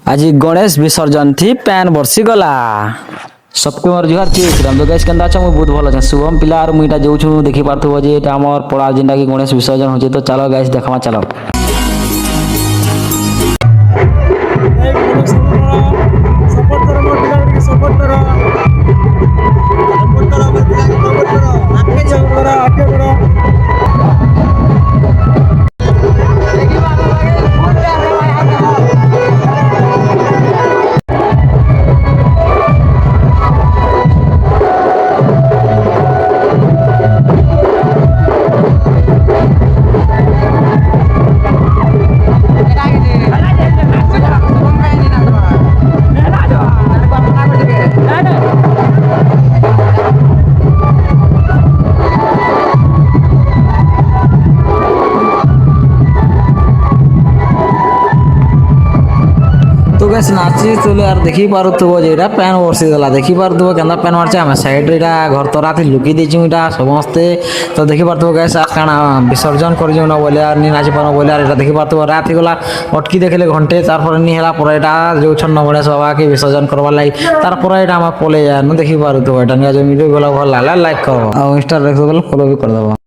आज गणेश विसर्जन थी पैन बरसी गला सबके मोर जुहार थी राम गैस केंदा अच्छा मुझे बहुत भल अच्छे शुभम पिला और मुईटा जाऊँ देखी पार्थो जे एटा हमर पड़ा जेनटा कि गणेश विसर्जन होचे तो चलो गैस देखमा चलो सपोर्ट करो मोर पिला के सपोर्ट करो मोर पिला के सपोर्ट करो आगे बढ़ो तो गैस नाची चले यार देखी पारुथबो जे एटा पैन बरसी गला देखी पारुथबो केंदा पैन मारचे हम साइड रे एटा घर तरा थी लुकी देछु एटा समस्ते तो देखी पारुथबो गैस आ काना विसर्जन कर जो ना बोले यार नी नाची पानो बोले यार एटा देखी पारुथबो रात गला अटकी देखले घंटे तार पर नी हेला पर एटा जो छन्न गणेश बाबा के विसर्जन करवा लाई तार पर एटा हम पले यार न देखी पारुथबो एटा नि आज वीडियो गला भल लाला लाइक करो आ इंस्टा देख बोले फॉलो भी कर दबो।